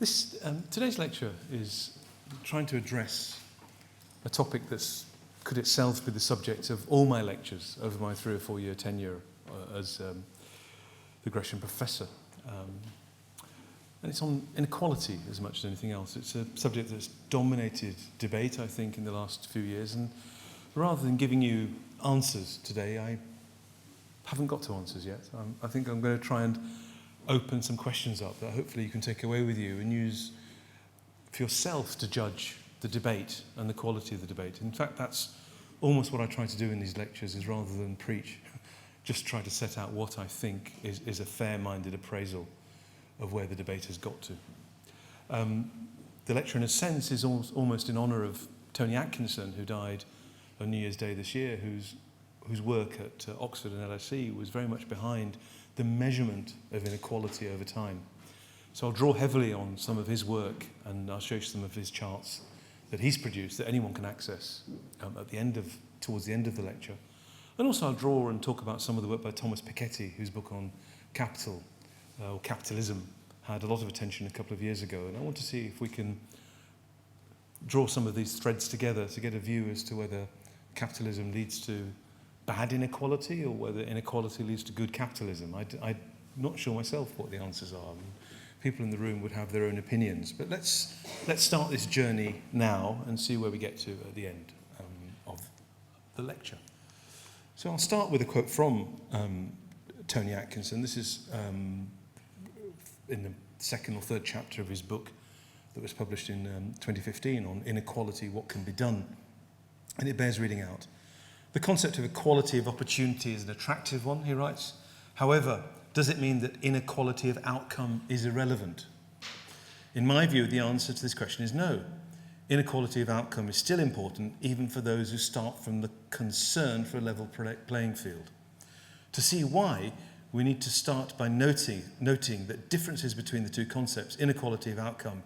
Today's lecture is trying to address a topic that could itself be the subject of all my lectures over my 3 or 4 year tenure as the Gresham professor. And it's on inequality as much as anything else. It's a subject that's dominated debate, I think, in the last few years. And rather than giving you answers today, I haven't got to answers yet. I think I'm going to try and open some questions up that hopefully you can take away with you and use for yourself to judge the debate and the quality of the debate. In fact, that's almost what I try to do in these lectures, is rather than preach, just try to set out what I think is a fair-minded appraisal of where the debate has got to. The lecture, in a sense, is almost in honour of Tony Atkinson, who died on New Year's Day this year, whose work at Oxford and LSE was very much behind the measurement of inequality over time. So I'll draw heavily on some of his work, and I'll show you some of his charts that he's produced that anyone can access towards the end of the lecture. And also I'll draw and talk about some of the work by Thomas Piketty, whose book on capital, or capitalism, had a lot of attention a couple of years ago. And I want to see if we can draw some of these threads together to get a view as to whether capitalism leads to bad inequality or whether inequality leads to good capitalism. I'm not sure myself what the answers are. I mean, people in the room would have their own opinions. But let's start this journey now and see where we get to at the end of the lecture. So I'll start with a quote from Tony Atkinson. This is in the 2nd or 3rd chapter of his book that was published in 2015 on inequality, what can be done. And it bears reading out. The concept of equality of opportunity is an attractive one, he writes. However, does it mean that inequality of outcome is irrelevant? In my view, the answer to this question is no. Inequality of outcome is still important, even for those who start from the concern for a level playing field. To see why, we need to start by noting that differences between the two concepts, inequality of outcome,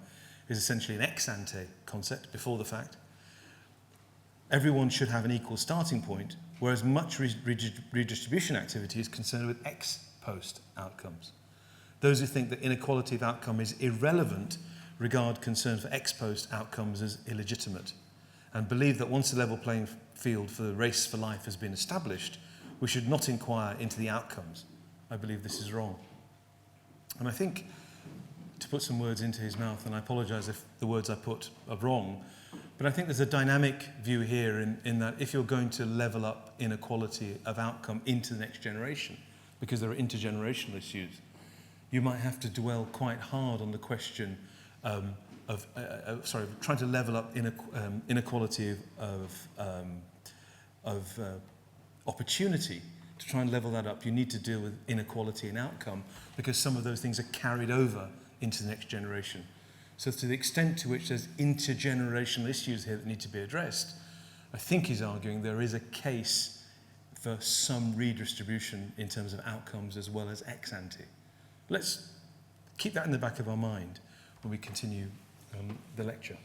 is essentially an ex-ante concept, before the fact. Everyone should have an equal starting point, whereas much redistribution activity is concerned with ex-post outcomes. Those who think that inequality of outcome is irrelevant regard concern for ex-post outcomes as illegitimate, and believe that once a level playing field for the race for life has been established, we should not inquire into the outcomes. I believe this is wrong. And I think, to put some words into his mouth, and I apologise if the words I put are wrong, but I think there's a dynamic view here in that if you're going to level up inequality of outcome into the next generation, because there are intergenerational issues, you might have to dwell quite hard on the question trying to level up inequality of opportunity. To try and level that up, you need to deal with inequality in outcome, because some of those things are carried over into the next generation. So to the extent to which there's intergenerational issues here that need to be addressed, I think he's arguing there is a case for some redistribution in terms of outcomes as well as ex-ante. Let's keep that in the back of our mind when we continue the lecture.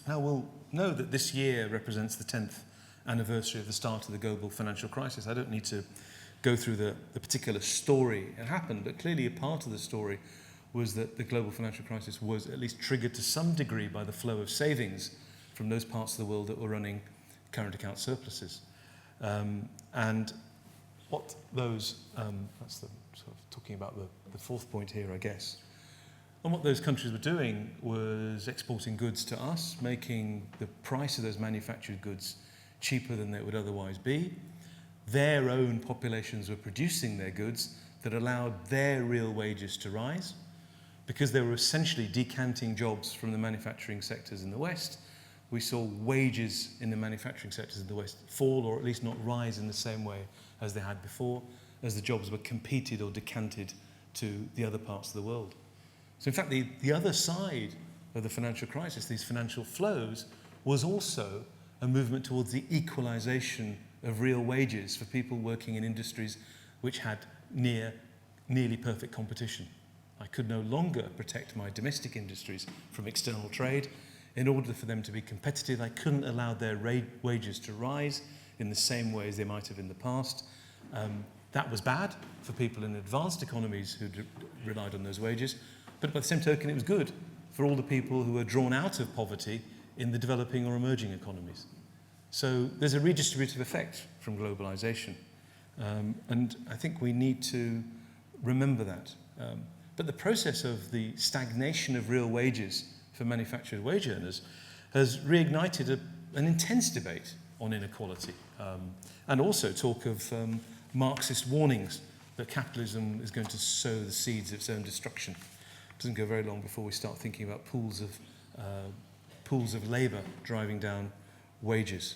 Now we'll know that this year represents the 10th anniversary of the start of the global financial crisis. I don't need to go through the particular story it happened, but clearly a part of the story was that the global financial crisis was at least triggered to some degree by the flow of savings from those parts of the world that were running current account surpluses. And what those, that's the sort of talking about the 4th point here, I guess. And what those countries were doing was exporting goods to us, making the price of those manufactured goods cheaper than they would otherwise be. Their own populations were producing their goods that allowed their real wages to rise. Because they were essentially decanting jobs from the manufacturing sectors in the West, we saw wages in the manufacturing sectors in the West fall, or at least not rise in the same way as they had before, as the jobs were competed or decanted to the other parts of the world. So in fact, the other side of the financial crisis, these financial flows, was also a movement towards the equalization of real wages for people working in industries which had nearly perfect competition. I could no longer protect my domestic industries from external trade. In order for them to be competitive, I couldn't allow their wages to rise in the same way as they might have in the past. That was bad for people in advanced economies who relied on those wages, But by the same token, it was good for all the people who were drawn out of poverty in the developing or emerging economies. So there's a redistributive effect from globalization. And I think we need to remember that. But the process of the stagnation of real wages for manufactured wage earners has reignited an intense debate on inequality, and also talk of Marxist warnings that capitalism is going to sow the seeds of its own destruction. It doesn't go very long before we start thinking about pools of labour driving down wages.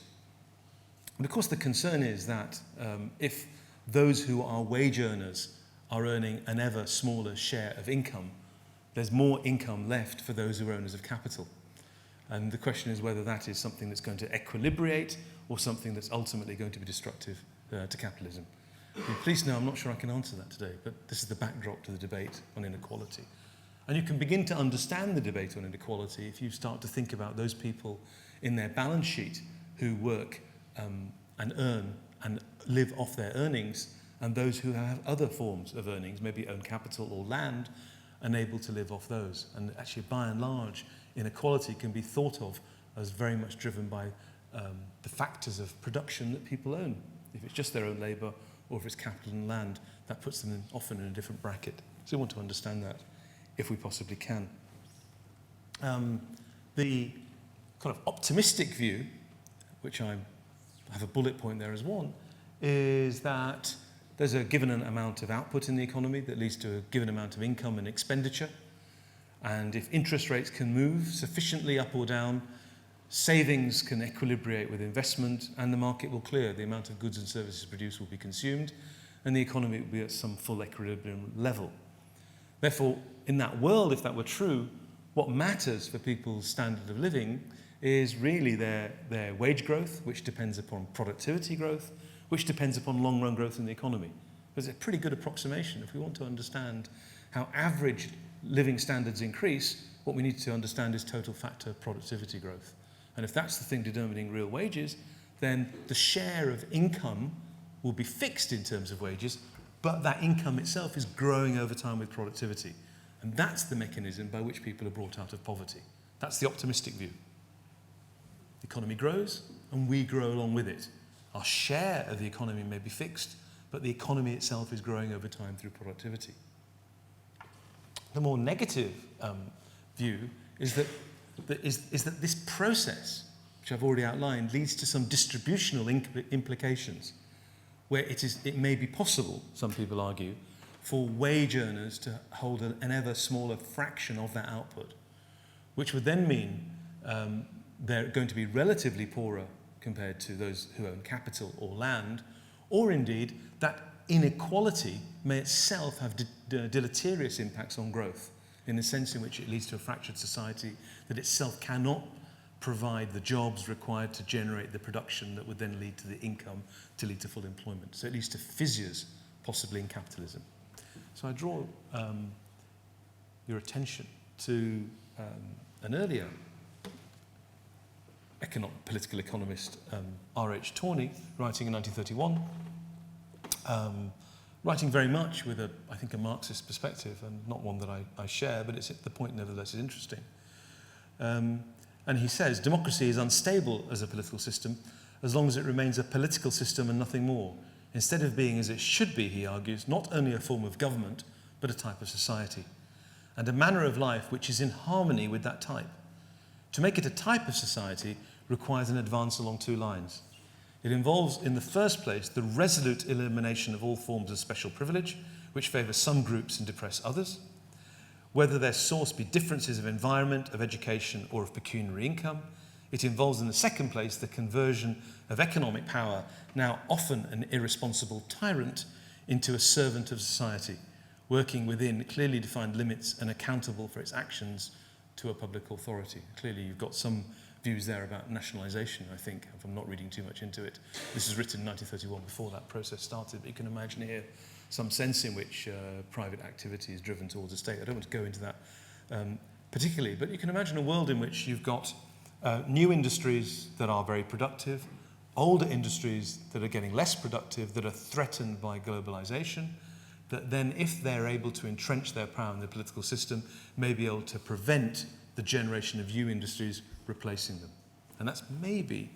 And of course the concern is that if those who are wage earners are earning an ever smaller share of income, there's more income left for those who are owners of capital. And the question is whether that is something that's going to equilibrate or something that's ultimately going to be destructive to capitalism. And please know I'm not sure I can answer that today, but this is the backdrop to the debate on inequality. And you can begin to understand the debate on inequality if you start to think about those people in their balance sheet who work and earn and live off their earnings, and those who have other forms of earnings, maybe own capital or land, and able to live off those. And actually, by and large, inequality can be thought of as very much driven by the factors of production that people own. If it's just their own labour, or if it's capital and land, that puts them often in a different bracket. So we want to understand that if we possibly can. The kind of optimistic view, which I have a bullet point there as one, is that there's a given amount of output in the economy that leads to a given amount of income and expenditure. And if interest rates can move sufficiently up or down, savings can equilibrate with investment, and the market will clear. The amount of goods and services produced will be consumed, and the economy will be at some full equilibrium level. Therefore, in that world, if that were true, what matters for people's standard of living is really their wage growth, which depends upon productivity growth, which depends upon long-run growth in the economy. There's a pretty good approximation. If we want to understand how average living standards increase, what we need to understand is total factor productivity growth. And if that's the thing determining real wages, then the share of income will be fixed in terms of wages, but that income itself is growing over time with productivity. And that's the mechanism by which people are brought out of poverty. That's the optimistic view. The economy grows, and we grow along with it. Our share of the economy may be fixed, but the economy itself is growing over time through productivity. The more negative view is that this process, which I've already outlined, leads to some distributional implications, where it may be possible, some people argue, for wage earners to hold an ever smaller fraction of that output, which would then mean they're going to be relatively poorer compared to those who own capital or land, or indeed that inequality may itself have deleterious impacts on growth, in the sense in which it leads to a fractured society that itself cannot provide the jobs required to generate the production that would then lead to the income to lead to full employment. So it leads to fissures, possibly in capitalism. So I draw your attention to an earlier political economist, R.H. Tawney, writing in 1931, writing very much with I think a Marxist perspective, and not one that I share, but the point nevertheless is interesting. And he says, democracy is unstable as a political system as long as it remains a political system and nothing more, instead of being as it should be, he argues, not only a form of government, but a type of society, and a manner of life which is in harmony with that type. To make it a type of society requires an advance along two lines. It involves, in the first place, the resolute elimination of all forms of special privilege, which favour some groups and depress others, whether their source be differences of environment, of education, or of pecuniary income. It involves, in the second place, the conversion of economic power, now often an irresponsible tyrant, into a servant of society, working within clearly defined limits and accountable for its actions to a public authority. Clearly, you've got some views there about nationalisation, I think, if I'm not reading too much into it. This is written in 1931, before that process started, but you can imagine here some sense in which private activity is driven towards the state. I don't want to go into that particularly, but you can imagine a world in which you've got new industries that are very productive, older industries that are getting less productive, that are threatened by globalisation, that then if they're able to entrench their power in the political system, may be able to prevent the generation of new industries replacing them. And that's maybe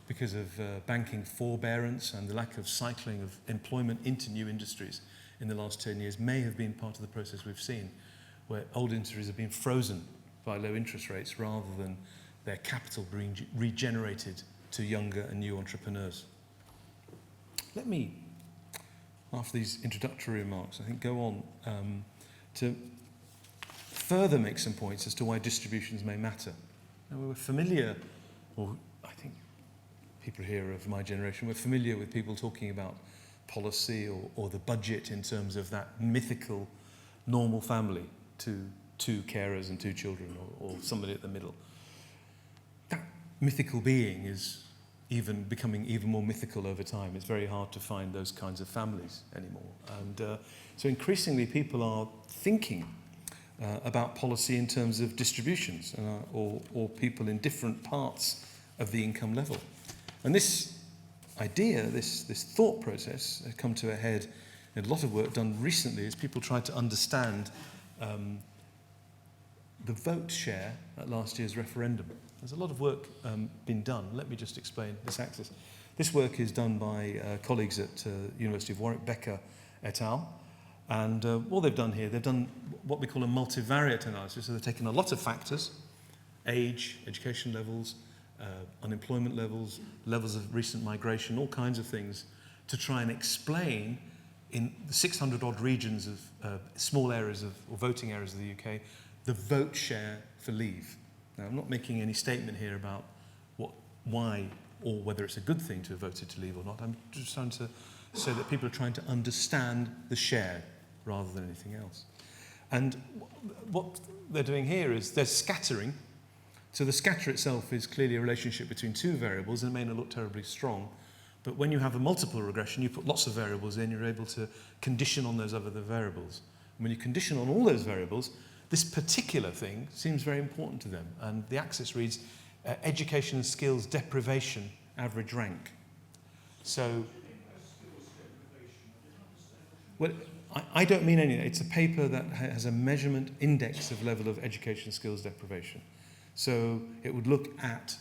because of banking forbearance and the lack of cycling of employment into new industries in the last 10 years may have been part of the process we've seen, where old industries have been frozen by low interest rates rather than their capital being regenerated to younger and new entrepreneurs. Let me, after these introductory remarks, I think go on to further make some points as to why distributions may matter. Now, we're familiar, or I think people here of my generation, we're familiar with people talking about policy or the budget in terms of that mythical normal family, two carers and two children, or somebody at the middle. That mythical being is becoming even more mythical over time. It's very hard to find those kinds of families anymore. And so increasingly people are thinking about policy in terms of distributions or people in different parts of the income level. And this idea, this thought process has come to a head in a lot of work done recently as people try to understand the vote share at last year's referendum. There's a lot of work been done. Let me just explain this axis. This work is done by colleagues at University of Warwick, Becker et al. And what they've done here, they've done what we call a multivariate analysis. So they've taken a lot of factors, age, education levels, unemployment levels, levels of recent migration, all kinds of things, to try and explain in the 600 odd regions of small areas or voting areas of the UK, the vote share for leave. Now, I'm not making any statement here about why or whether it's a good thing to have voted to leave or not. I'm just trying to say that people are trying to understand the share rather than anything else. And what they're doing here is they're scattering. So the scatter itself is clearly a relationship between two variables and it may not look terribly strong. But when you have a multiple regression, you put lots of variables in, you're able to condition on those other variables. And when you condition on all those variables, this particular thing seems very important to them. And the axis reads education and skills deprivation average rank. So, well, I don't mean anything. It's a paper that has a measurement index of level of education skills deprivation. So it would look at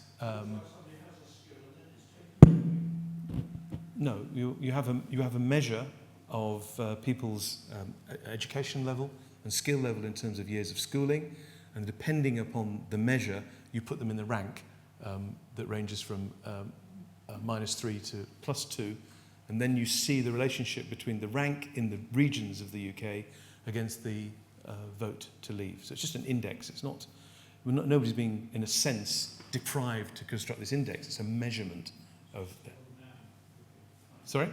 no, you have a measure of people's education level and skill level in terms of years of schooling, and depending upon the measure, you put them in the rank that ranges from -3 to +2, and then you see the relationship between the rank in the regions of the UK against the vote to leave. So it's just an index. It's not, nobody's being, in a sense, deprived to construct this index. It's a measurement of. Sorry?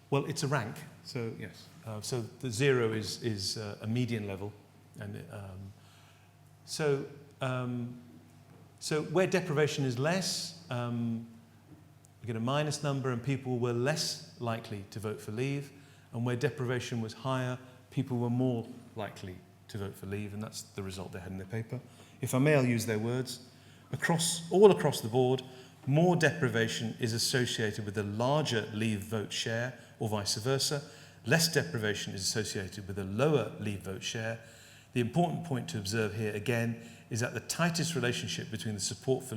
Well, it's a rank, so yes. So the 0 is a median level, and so where deprivation is less, we get a minus number, and people were less likely to vote for leave, and where deprivation was higher, people were more likely to vote for leave, and that's the result they had in their paper. If I may, I'll use their words. All across the board, more deprivation is associated with a larger leave vote share, or vice versa. Less deprivation is associated with a lower leave vote share. The important point to observe here again is that the tightest relationship between the support for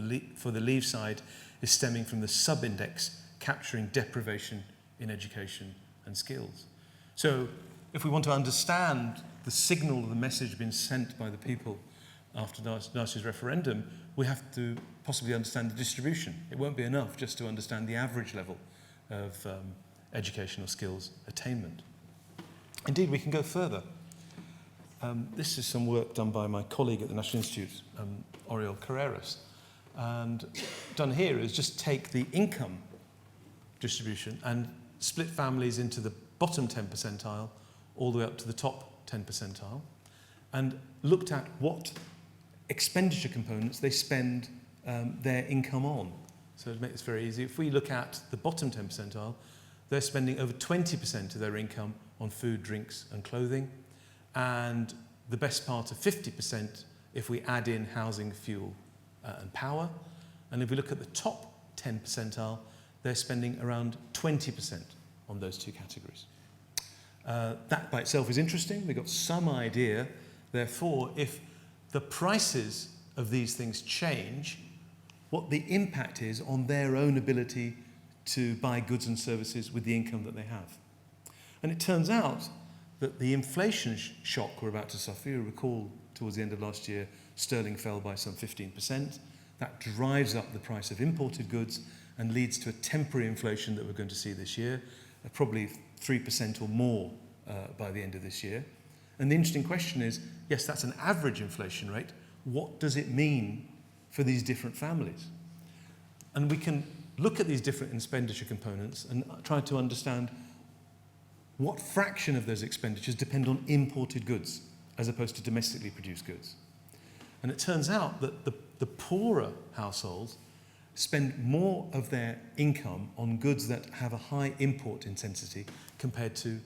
the leave side is stemming from the sub-index capturing deprivation in education and skills. So if we want to understand the signal, the message being sent by the people after last year's referendum, we have to possibly understand the distribution. It won't be enough just to understand the average level of educational skills attainment. Indeed, we can go further. This is some work done by my colleague at the National Institute, Oriol Carreras. And done here is just take the income distribution and split families into the bottom 10 percentile all the way up to the top 10 percentile, and looked at what expenditure components they spend their income on. So to make this very easy, if we look at the bottom 10 percentile, they're spending over 20% of their income on food, drinks and clothing, and the best part of 50% if we add in housing, fuel and power. And if we look at the top 10 percentile, they're spending around 20% on those two categories. That by itself is interesting. We've got some idea, therefore, if the prices of these things change, what the impact is on their own ability to buy goods and services with the income that they have. And it turns out that the inflation shock we're about to suffer, you recall towards the end of last year, sterling fell by some 15%. That drives up the price of imported goods and leads to a temporary inflation that we're going to see this year, probably 3% or more by the end of this year. And the interesting question is, yes, that's an average inflation rate. What does it mean for these different families? And we can look at these different expenditure components and try to understand what fraction of those expenditures depend on imported goods as opposed to domestically produced goods. And it turns out that the poorer households spend more of their income on goods that have a high import intensity compared to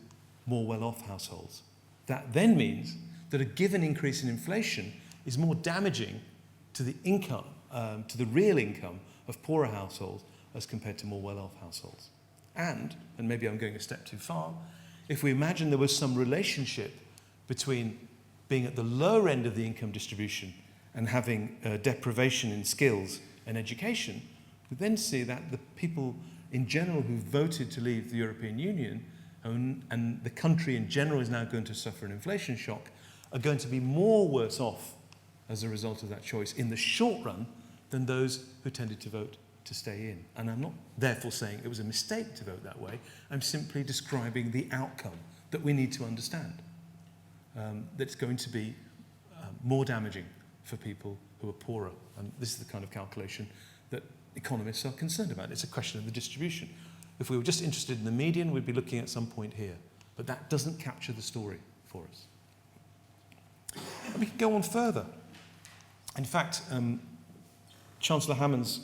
more well-off households. That then means that a given increase in inflation is more damaging to the income, to the real income of poorer households as compared to more well-off households. And maybe I'm going a step too far, if we imagine there was some relationship between being at the lower end of the income distribution and having deprivation in skills and education, we then see that the people in general who voted to leave the European Union and the country in general is now going to suffer an inflation shock, are going to be more worse off as a result of that choice in the short run than those who tended to vote to stay in. And I'm not therefore saying it was a mistake to vote that way. I'm simply describing the outcome that we need to understand. That's going to be more damaging for people who are poorer. And this is the kind of calculation that economists are concerned about. It's a question of the distribution. If we were just interested in the median, we'd be looking at some point here. But that doesn't capture the story for us. And we can go on further. In fact, Chancellor Hammond's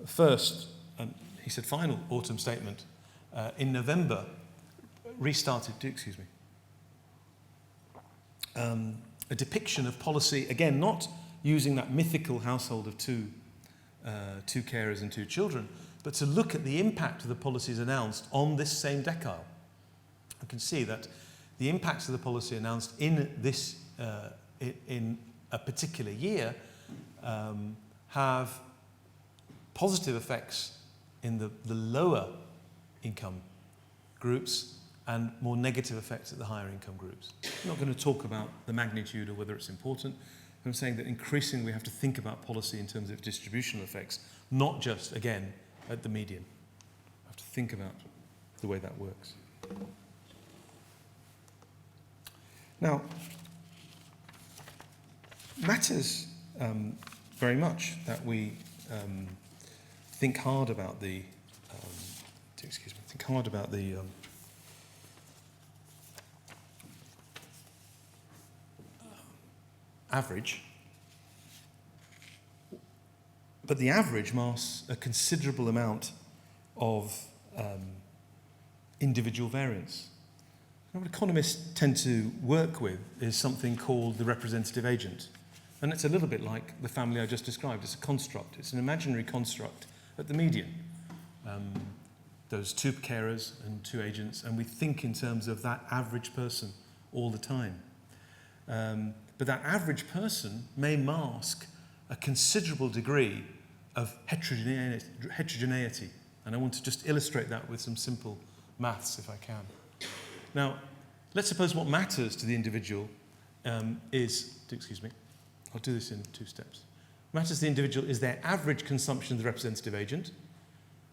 first, he said final autumn statement in November restarted, a depiction of policy, again, not using that mythical household of two carers and two children, but to look at the impact of the policies announced on this same decile. You can see that the impacts of the policy announced in this in a particular year have positive effects in the lower income groups and more negative effects at the higher income groups. I'm not going to talk about the magnitude or whether it's important. I'm saying that increasingly we have to think about policy in terms of distributional effects, not just, again, at the median. We have to think about the way that works. Now, matters very much that we think hard about the average, but the average masks a considerable amount of individual variance. And what economists tend to work with is something called the representative agent. And it's a little bit like the family I just described. It's a construct. It's an imaginary construct at the median. Those two carers and two agents, and we think in terms of that average person all the time. But that average person may mask a considerable degree of heterogeneity. And I want to just illustrate that with some simple maths, if I can. Now, let's suppose what matters to the individual I'll do this in 2 steps. What matters to the individual is their average consumption of the representative agent.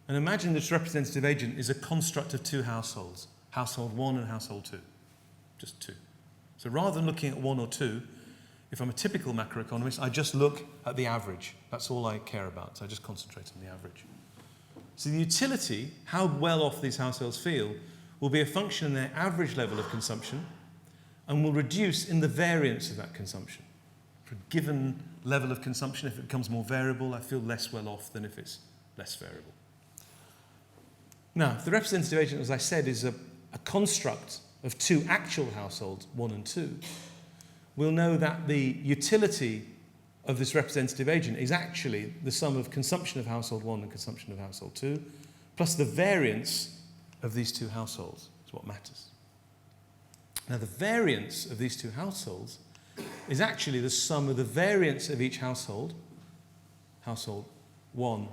And imagine this representative agent is a construct of 2 households, household 1 and household 2, just 2. So rather than looking at 1 or 2, if I'm a typical macroeconomist, I just look at the average. That's all I care about, so I just concentrate on the average. So the utility, how well off these households feel, will be a function of their average level of consumption and will reduce in the variance of that consumption. For a given level of consumption, if it becomes more variable, I feel less well off than if it's less variable. Now, if the representative agent, as I said, is a construct of 2 actual households, 1 and 2, we'll know that the utility of this representative agent is actually the sum of consumption of household 1 and consumption of household 2, plus the variance of these two households is what matters. Now, the variance of these two households is actually the sum of the variance of each household, household 1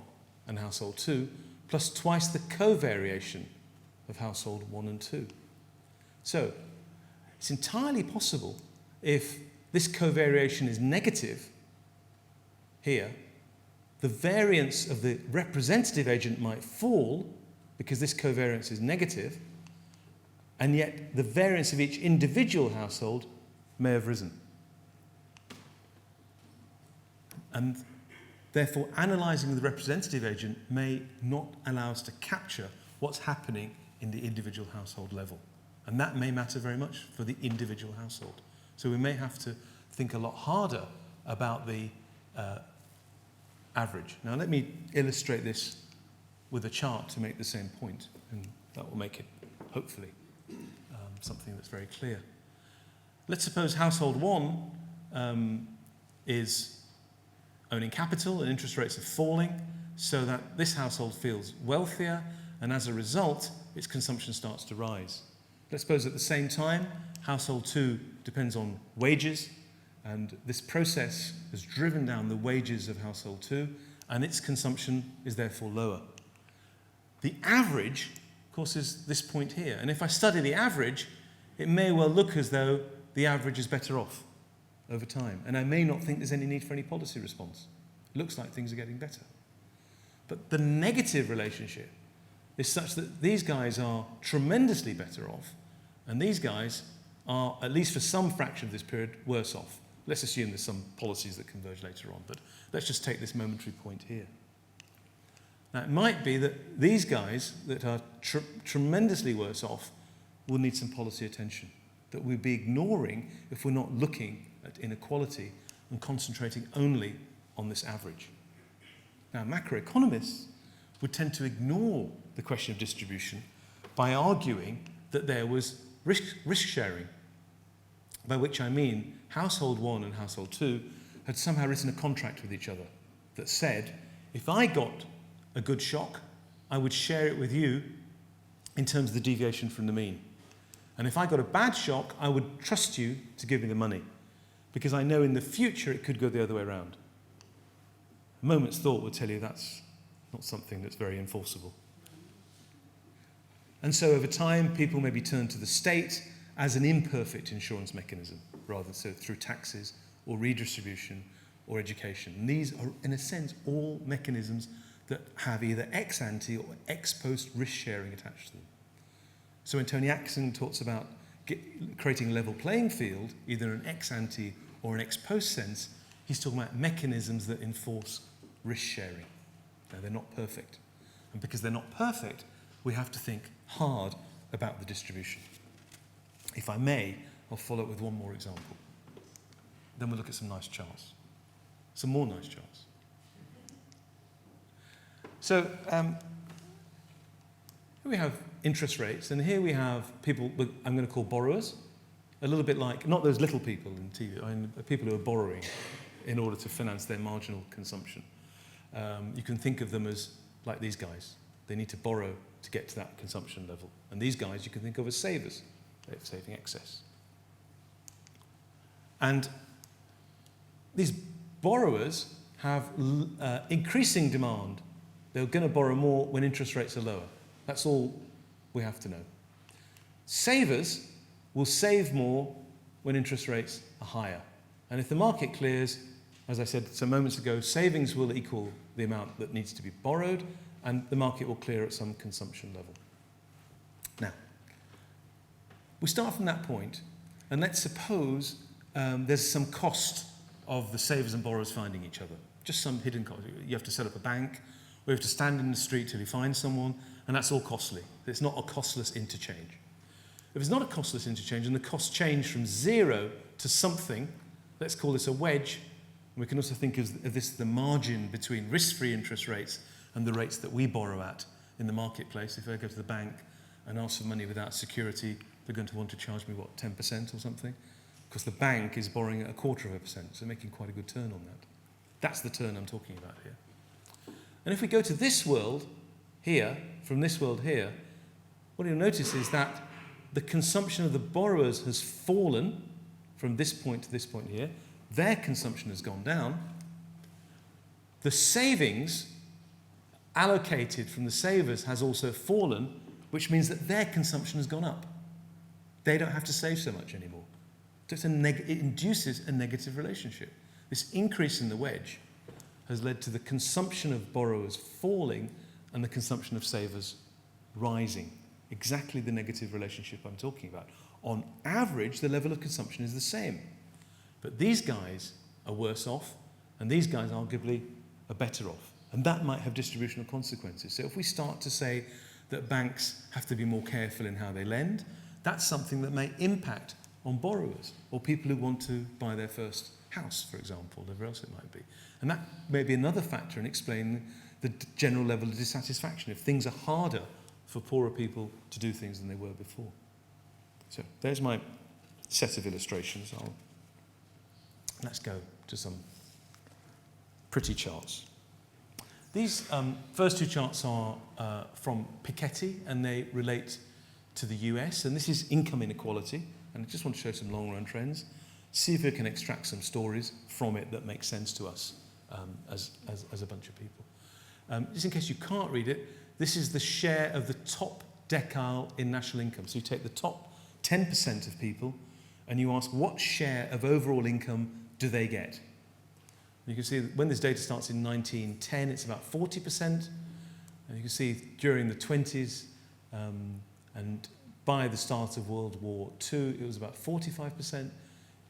and household 2, plus twice the covariation of household 1 and 2. So, it's entirely possible, if this covariation is negative here, the variance of the representative agent might fall because this covariance is negative, and yet the variance of each individual household may have risen. And therefore, analysing the representative agent may not allow us to capture what's happening in the individual household level. And that may matter very much for the individual household. So we may have to think a lot harder about the average. Now let me illustrate this with a chart to make the same point, and that will make it, hopefully, something that's very clear. Let's suppose household 1 is owning capital and interest rates are falling, so that this household feels wealthier, and as a result, its consumption starts to rise. Let's suppose at the same time, household 2 depends on wages, and this process has driven down the wages of household 2, and its consumption is therefore lower. The average, of course, is this point here. And if I study the average, it may well look as though the average is better off over time. And I may not think there's any need for any policy response. It looks like things are getting better. But the negative relationship is such that these guys are tremendously better off, and these guys are, at least for some fraction of this period, worse off. Let's assume there's some policies that converge later on, but let's just take this momentary point here. Now, it might be that these guys that are tremendously worse off will need some policy attention that we'll be ignoring if we're not looking at inequality and concentrating only on this average. Now, macroeconomists would tend to ignore the question of distribution by arguing that there was risk sharing, by which I mean household 1 and household 2 had somehow written a contract with each other that said, if I got a good shock, I would share it with you in terms of the deviation from the mean. And if I got a bad shock, I would trust you to give me the money, because I know in the future it could go the other way around. A moment's thought would tell you that's not something that's very enforceable. And so over time, people maybe turn to the state as an imperfect insurance mechanism, rather so through taxes or redistribution or education. And these are, in a sense, all mechanisms that have either ex-ante or ex-post risk sharing attached to them. So when Tony Atkinson talks about creating a level playing field, either an ex-ante or an ex-post sense, he's talking about mechanisms that enforce risk sharing. Now, they're not perfect. And because they're not perfect, we have to think hard about the distribution. If I may, I'll follow up with one more example. Then we'll look at some nice charts. Some more nice charts. So here we have interest rates, and here we have people I'm going to call borrowers, a little bit like, not those little people in TV, I mean people who are borrowing in order to finance their marginal consumption. You can think of them as like these guys. They need to borrow to get to that consumption level. And these guys you can think of as savers. They're saving excess. And these borrowers have increasing demand. They're going to borrow more when interest rates are lower. That's all we have to know. Savers will save more when interest rates are higher. And if the market clears, as I said some moments ago, savings will equal the amount that needs to be borrowed, and the market will clear at some consumption level. Now, we start from that point, and let's suppose there's some cost of the savers and borrowers finding each other. Just some hidden cost. You have to set up a bank, or you have to stand in the street till you find someone, and that's all costly. It's not a costless interchange. If it's not a costless interchange, and the cost change from 0 to something, let's call this a wedge. We can also think of this the margin between risk-free interest rates and the rates that we borrow at in the marketplace. If I go to the bank and ask for money without security, they're going to want to charge me, 10% or something? Because the bank is borrowing at 0.25%, so making quite a good turn on that. That's the turn I'm talking about here. And if we go to this world, here, from this world here, what you'll notice is that the consumption of the borrowers has fallen from this point to this point here. Their consumption has gone down. The savings allocated from the savers has also fallen, which means that their consumption has gone up. They don't have to save so much anymore. So it induces a negative relationship. This increase in the wedge has led to the consumption of borrowers falling and the consumption of savers rising. Exactly the negative relationship I'm talking about. On average, the level of consumption is the same. But these guys are worse off, and these guys arguably are better off. And that might have distributional consequences. So if we start to say that banks have to be more careful in how they lend, that's something that may impact on borrowers or people who want to buy their first house, for example, whatever else it might be. And that may be another factor in explaining the general level of dissatisfaction, if things are harder for poorer people to do things than they were before. So there's my set of illustrations. Let's go to some pretty charts. These first two charts are from Piketty, and they relate to the US, and this is income inequality, and I just want to show some long-run trends, see if we can extract some stories from it that make sense to us as a bunch of people. Just in case you can't read it, this is the share of the top decile in national income. So you take the top 10% of people and you ask what share of overall income do they get? You can see that when this data starts in 1910, it's about 40%. And you can see during the 20s and by the start of World War II, it was about 45%.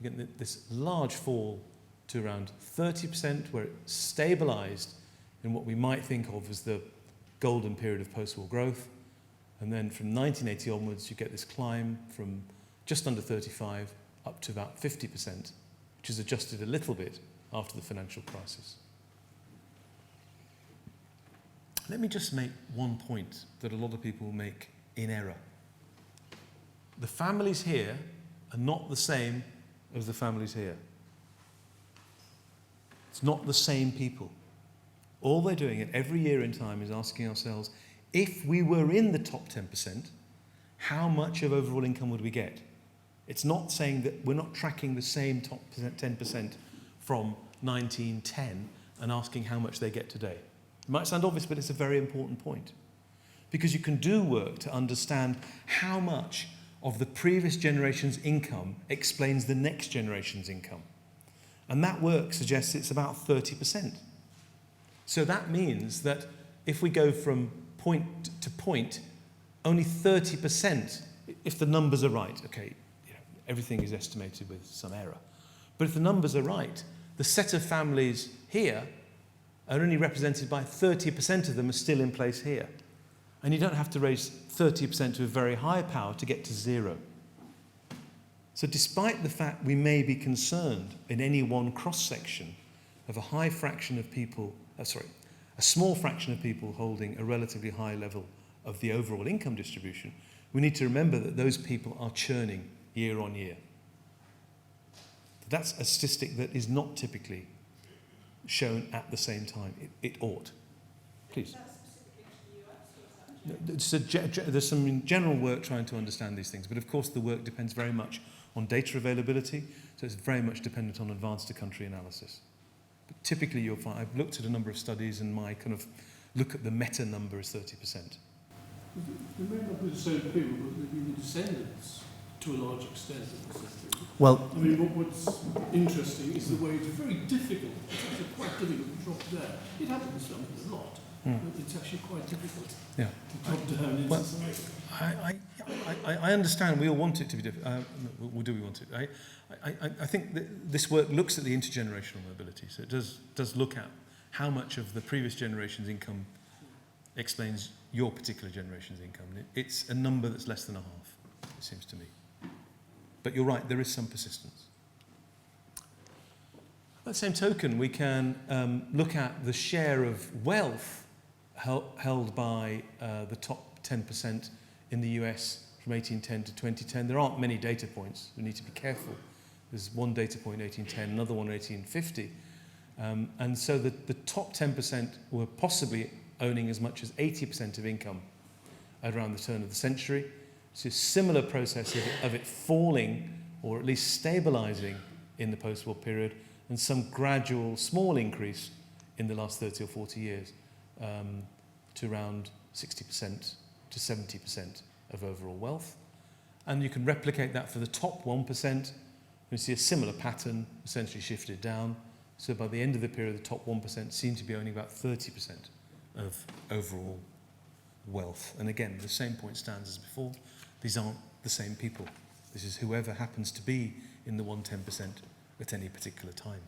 You get this large fall to around 30%, where it stabilized in what we might think of as the golden period of post-war growth. And then from 1980 onwards, you get this climb from just under 35 up to about 50%, which is adjusted a little bit after the financial crisis. Let me just make one point that a lot of people make in error. The families here are not the same as the families here. It's not the same people. All they're doing at every year in time is asking ourselves, if we were in the top 10%, how much of overall income would we get? It's not saying that we're not tracking the same top 10% from 1910 and asking how much they get today. It might sound obvious, but it's a very important point. Because you can do work to understand how much of the previous generation's income explains the next generation's income. And that work suggests it's about 30%. So that means that if we go from point to point, only 30%, if the numbers are right, okay, everything is estimated with some error. But if the numbers are right, the set of families here are only represented by 30% of them are still in place here. And you don't have to raise 30% to a very high power to get to zero. So despite the fact we may be concerned in any one cross-section of a high fraction of people, a small fraction of people holding a relatively high level of the overall income distribution, we need to remember that those people are churning year on year. That's a statistic that is not typically shown at the same time. It ought. Please. There's some general work trying to understand these things, but of course the work depends very much on data availability, so it's very much dependent on advanced to-country analysis. But typically you'll find, I've looked at a number of studies and my kind of look at the meta number is 30%. The main number is the same people, but they've been the descendants to a large extent of the same people. Well, I mean, what's interesting is the way it's very difficult. It's actually quite difficult to drop down. It happens a lot, but it's actually quite difficult to drop down in society. I understand we all want it to be different. Do we want it? I think that this work looks at the intergenerational mobility, so it does look at how much of the previous generation's income explains your particular generation's income. It's a number that's less than a half, it seems to me. But you're right, there is some persistence. By the same token, we can look at the share of wealth held by the top 10% in the US from 1810 to 2010. There aren't many data points. We need to be careful. There's one data point in 1810, another one in 1850. And so the top 10% were possibly owning as much as 80% of income at around the turn of the century. So a similar process of it falling, or at least stabilizing in the post-war period, and some gradual small increase in the last 30 or 40 years to around 60% to 70% of overall wealth. And you can replicate that for the top 1%. You see a similar pattern, essentially shifted down. So by the end of the period, the top 1% seem to be owning about 30% of overall wealth. And again, the same point stands as before. These aren't the same people. This is whoever happens to be in the 110% at any particular time.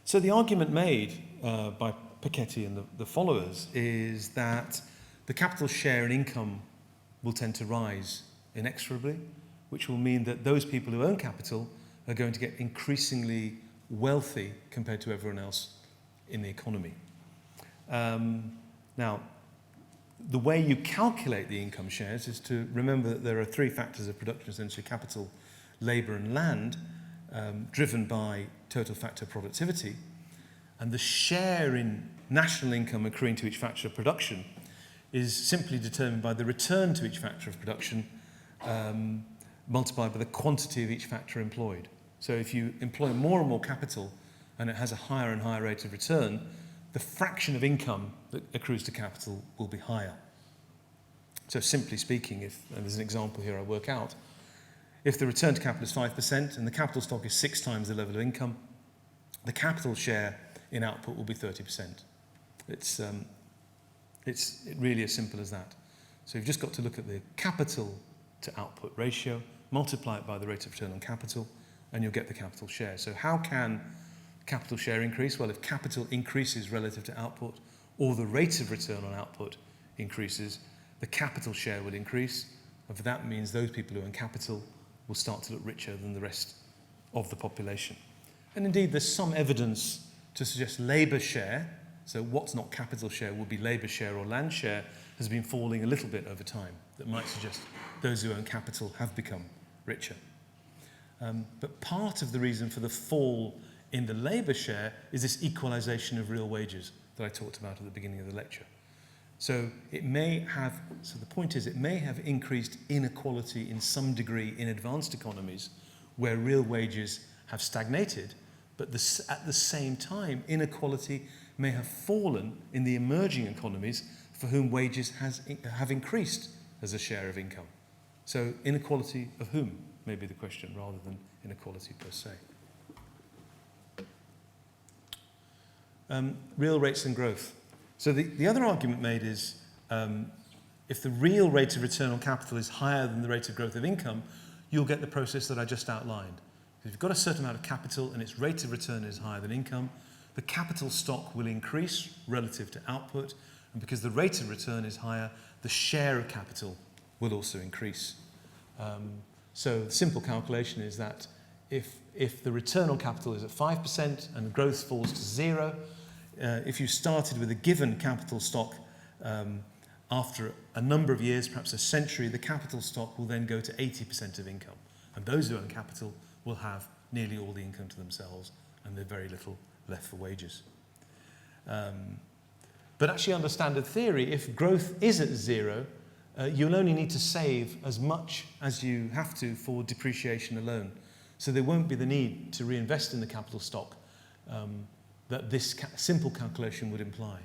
So the argument made by Piketty and the followers is that the capital share in income will tend to rise inexorably, which will mean that those people who own capital are going to get increasingly wealthy compared to everyone else in the economy. Now, the way you calculate the income shares is to remember that there are three factors of production, essentially capital, labour and land, driven by total factor productivity. And the share in national income accruing to each factor of production is simply determined by the return to each factor of production multiplied by the quantity of each factor employed. So if you employ more and more capital and it has a higher and higher rate of return, the fraction of income that accrues to capital will be higher. So simply speaking, and there's an example here I work out, if the return to capital is 5% and the capital stock is 6 times the level of income, the capital share in output will be 30%. It's really as simple as that. So you've just got to look at the capital to output ratio, multiply it by the rate of return on capital, and you'll get the capital share. So how can capital share increase? Well, if capital increases relative to output, or the rate of return on output increases, the capital share will increase, and that means those people who own capital will start to look richer than the rest of the population. And indeed, there's some evidence to suggest labour share, so what's not capital share will be labour share or land share, has been falling a little bit over time. That might suggest those who own capital have become richer. But part of the reason for the fall in the labour share is this equalisation of real wages that I talked about at the beginning of the lecture. So the point is, it may have increased inequality in some degree in advanced economies where real wages have stagnated, but at the same time, inequality may have fallen in the emerging economies for whom wages have increased as a share of income. So inequality of whom may be the question rather than inequality per se. Real rates and growth. So the other argument made is if the real rate of return on capital is higher than the rate of growth of income, you'll get the process that I just outlined. If you've got a certain amount of capital and its rate of return is higher than income, the capital stock will increase relative to output, and because the rate of return is higher, the share of capital will also increase. So the simple calculation is that if the return on capital is at 5% and growth falls to 0, if you started with a given capital stock after a number of years, perhaps a century, the capital stock will then go to 80% of income. And those who own capital will have nearly all the income to themselves and there's very little left for wages. But actually under standard theory, if growth is at 0, you'll only need to save as much as you have to for depreciation alone. So there won't be the need to reinvest in the capital stock that this simple calculation would imply.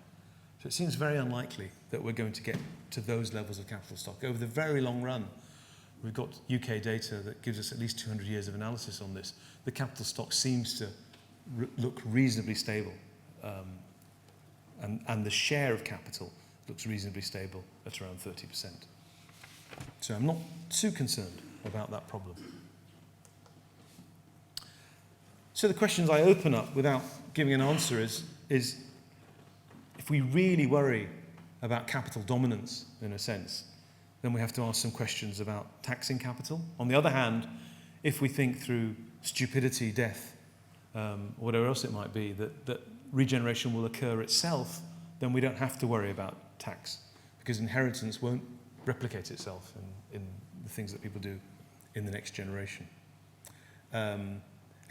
So it seems very unlikely that we're going to get to those levels of capital stock. Over the very long run, we've got UK data that gives us at least 200 years of analysis on this. The capital stock seems to look reasonably stable. And the share of capital looks reasonably stable at around 30%. So I'm not too concerned about that problem. So the questions I open up without giving an answer is if we really worry about capital dominance, in a sense, then we have to ask some questions about taxing capital. On the other hand, if we think through stupidity, death, or whatever else it might be, that regeneration will occur itself, then we don't have to worry about tax, because inheritance won't replicate itself in the things that people do in the next generation.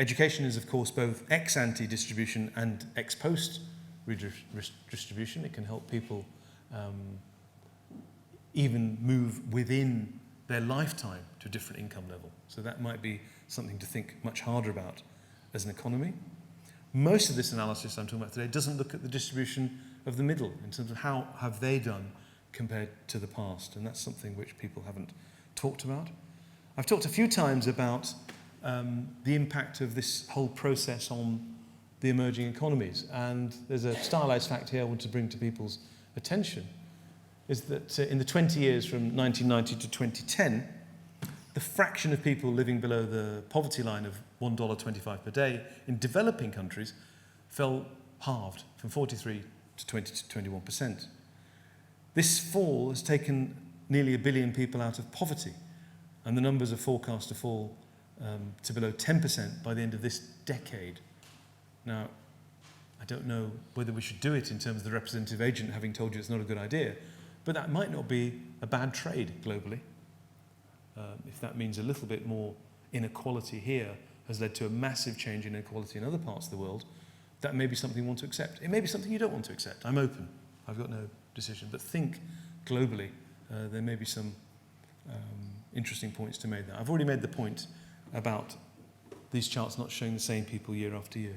Education is, of course, both ex-ante distribution and ex-post redistribution. It can help people even move within their lifetime to a different income level. So that might be something to think much harder about as an economy. Most of this analysis I'm talking about today doesn't look at the distribution of the middle in terms of how have they done compared to the past, and that's something which people haven't talked about. I've talked a few times about the impact of this whole process on the emerging economies, and there's a stylized fact here I want to bring to people's attention, is that in the 20 years from 1990 to 2010, the fraction of people living below the poverty line of $1.25 per day in developing countries halved from 43 to 21%. This fall has taken nearly 1 billion people out of poverty, and the numbers are forecast to fall to below 10% by the end of this decade. Now, I don't know whether we should do it in terms of the representative agent having told you it's not a good idea, but that might not be a bad trade globally. If that means a little bit more inequality here has led to a massive change in inequality in other parts of the world, that may be something you want to accept. It may be something you don't want to accept. I'm open. I've got no decision. But think globally. There may be some interesting points to make there. I've already made the point about these charts not showing the same people year after year.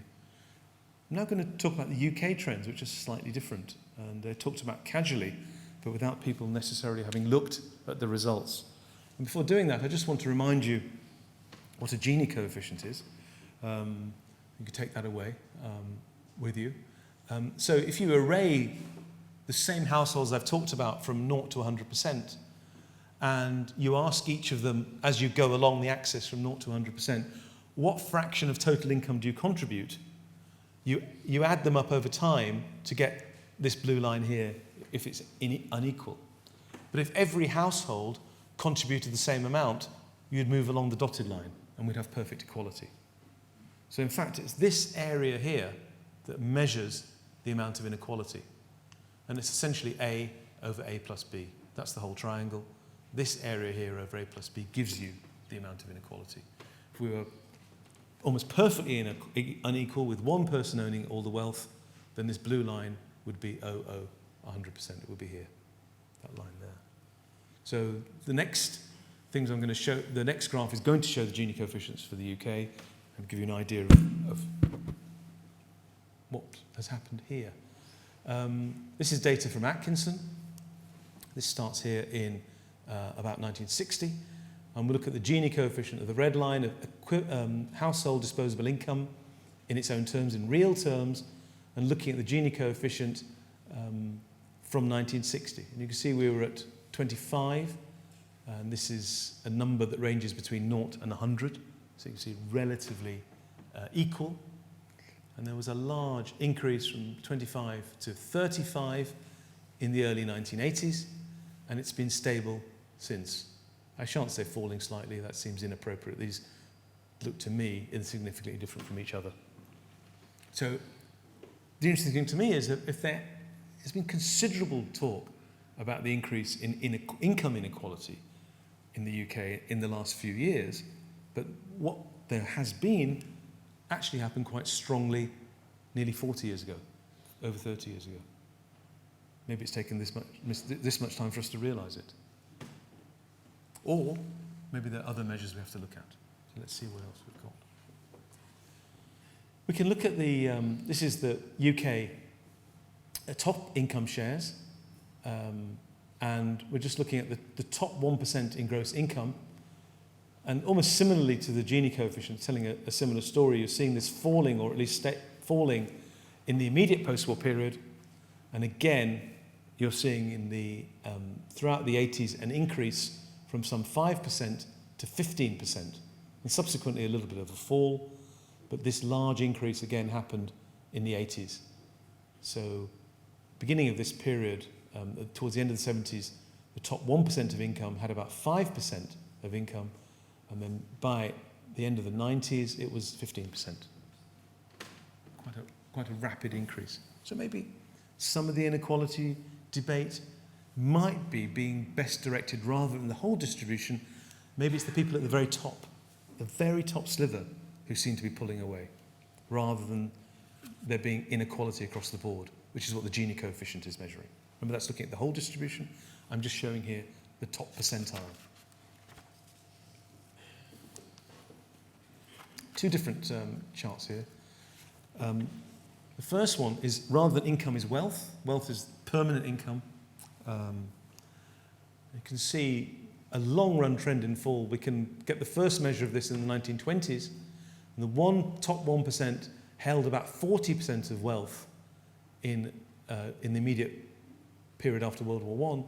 I'm now going to talk about the UK trends, which are slightly different. And they're talked about casually, but without people necessarily having looked at the results. And before doing that, I just want to remind you what a Gini coefficient is. You could take that away with you. So if you array the same households I've talked about from 0 to 100%, and you ask each of them as you go along the axis from 0 to 100%, what fraction of total income do you contribute? You add them up over time to get this blue line here if it's unequal. But if every household contributed the same amount, you'd move along the dotted line and we'd have perfect equality. So in fact, it's this area here that measures the amount of inequality. And it's essentially A over A plus B. That's the whole triangle. This area here over A plus B gives you the amount of inequality. If we were almost perfectly unequal with one person owning all the wealth, then this blue line would be 100%. It would be here, that line there. So the next things I'm going to show, the next graph is going to show the Gini coefficients for the UK and give you an idea of what has happened here. This is data from Atkinson. This starts here in about 1960. And we'll look at the Gini coefficient of the red line of household disposable income in its own terms, in real terms, and looking at the Gini coefficient from 1960. And you can see we were at 25, and this is a number that ranges between 0 and 100. So you can see relatively equal. And there was a large increase from 25 to 35 in the early 1980s, and it's been stable since. I shan't say falling slightly, that seems inappropriate. These look to me insignificantly different from each other. So the interesting thing to me is that if there has been considerable talk about the increase in income inequality in the UK in the last few years, but what there has been actually happened quite strongly nearly 40 years ago, over 30 years ago. Maybe it's taken this much time for us to realise it. Or maybe there are other measures we have to look at. So let's see what else we've got. We can look at the, this is the UK top income shares, and we're just looking at the top 1% in gross income. And almost similarly to the Gini coefficient, telling a similar story, you're seeing this falling, or at least falling in the immediate post-war period. And again, you're seeing in the throughout the 80s an increase from some 5% to 15%, and subsequently a little bit of a fall. But this large increase again happened in the 80s. So beginning of this period, towards the end of the 70s, the top 1% of income had about 5% of income. And then by the end of the 90s, it was 15%. Quite a rapid increase. So maybe some of the inequality debate might be being best directed rather than the whole distribution. Maybe it's the people at the very top sliver who seem to be pulling away, rather than there being inequality across the board. which is what the Gini coefficient is measuring. Remember, that's looking at the whole distribution. I'm just showing here the top percentile. Two different charts here. The first one is, rather than income is wealth. Wealth is permanent income. You can see a long-run trend in fall. We can get the first measure of this in the 1920s. And the top 1% held about 40% of wealth in the immediate period after World War I.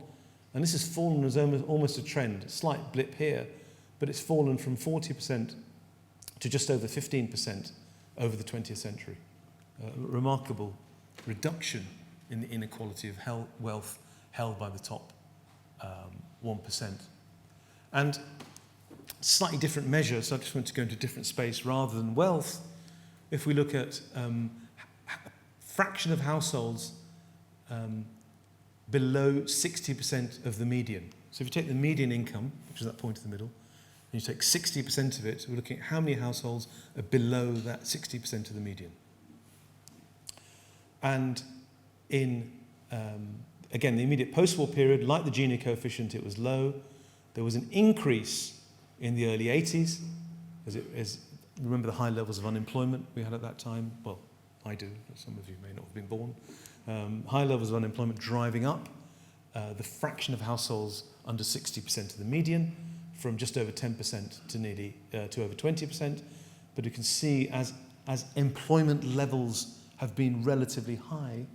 And this has fallen as almost a trend, a slight blip here, but it's fallen from 40% to just over 15% over the 20th century. A remarkable reduction in the inequality of wealth held by the top 1%. And slightly different measures, so I just want to go into a different space rather than wealth. If we look at fraction of households below 60% of the median. So if you take the median income, which is that point in the middle, and you take 60% of it, we're looking at how many households are below that 60% of the median. And in, again, the immediate post-war period, like the Gini coefficient, it was low. There was an increase in the early 80s, remember the high levels of unemployment we had at that time? Well, I do, some of you may not have been born. High levels of unemployment driving up the fraction of households under 60% of the median, from just over 10% to nearly to over 20%. But you can see as employment levels have been relatively high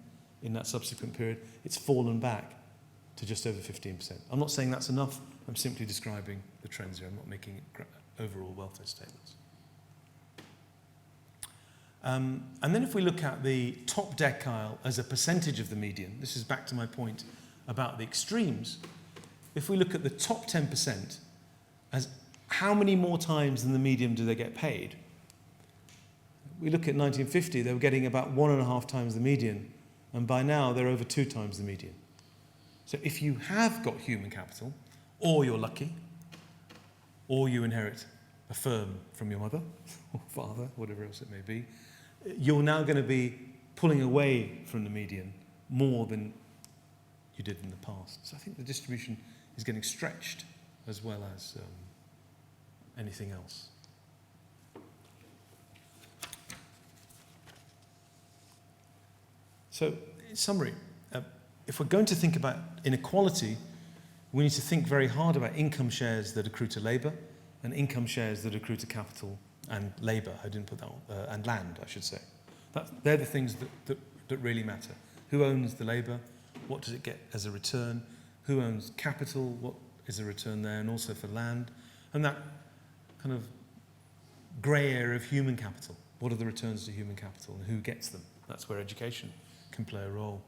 in that subsequent period, it's fallen back to just over 15%. I'm not saying that's enough. I'm simply describing the trends here. I'm not making overall welfare statements. And then if we look at the top decile as a percentage of the median, this is back to my point about the extremes. If we look at the top 10%, as how many more times than the median do they get paid? We look at 1950, they were getting about 1.5 times the median, and by now they're over 2 times the median. So if you have got human capital, or you're lucky, or you inherit a firm from your mother or father, whatever else it may be, you're now going to be pulling away from the median more than you did in the past. So I think the distribution is getting stretched as well as anything else. So, in summary, if we're going to think about inequality, we need to think very hard about income shares that accrue to labour and income shares that accrue to capital and labour. I didn't put that on, and land, I should say. They're the things that really matter. Who owns the labour? What does it get as a return? Who owns capital? What is the return there? And also for land. And that kind of grey area of human capital. What are the returns to human capital and who gets them? That's where education can play a role.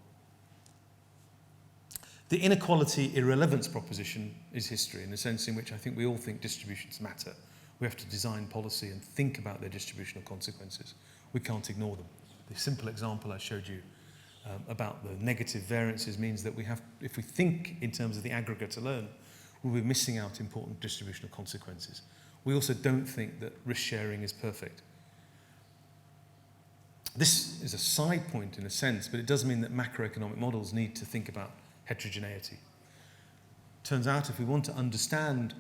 The inequality irrelevance proposition is history, in the sense in which I think we all think distributions matter. We have to design policy and think about their distributional consequences. We can't ignore them. The simple example I showed you about the negative variances means that if we think in terms of the aggregate alone, we'll be missing out important distributional consequences. We also don't think that risk sharing is perfect. This is a side point in a sense, but it does mean that macroeconomic models need to think about heterogeneity. Turns out if we want to understand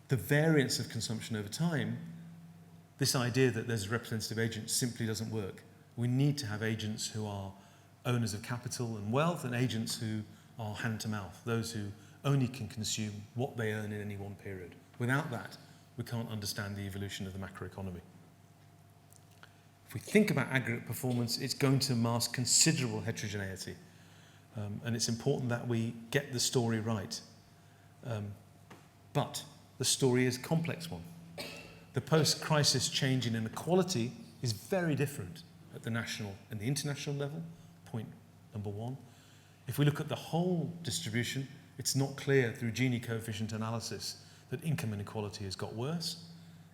the variance of consumption over time, this idea that there's a representative agent simply doesn't work. We need to have agents who are owners of capital and wealth and agents who are hand to mouth, those who only can consume what they earn in any one period. Without that, we can't understand the evolution of the macroeconomy. If we think about aggregate performance, it's going to mask considerable heterogeneity. And it's important that we get the story right. But the story is a complex one. The post-crisis change in inequality is very different at the national and the international level, point number one. If we look at the whole distribution, it's not clear through Gini coefficient analysis that income inequality has got worse.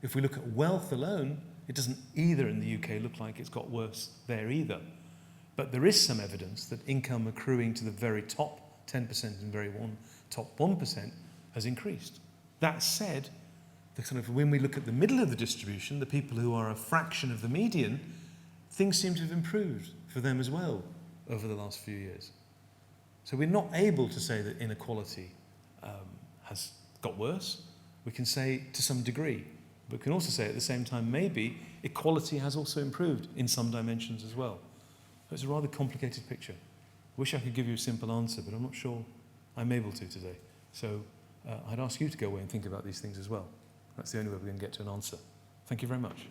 If we look at wealth alone, it doesn't either in the UK look like it's got worse there either. But there is some evidence that income accruing to the very top 10% and top 1% has increased. That said, when we look at the middle of the distribution, the people who are a fraction of the median, things seem to have improved for them as well. over the last few years. So we're not able to say that inequality has got worse. We can say to some degree, but we can also say at the same time maybe equality has also improved in some dimensions as well. So it's a rather complicated picture. I wish I could give you a simple answer, but I'm not sure I'm able to today. So I'd ask you to go away and think about these things as well. That's the only way we're going to get to an answer. Thank you very much.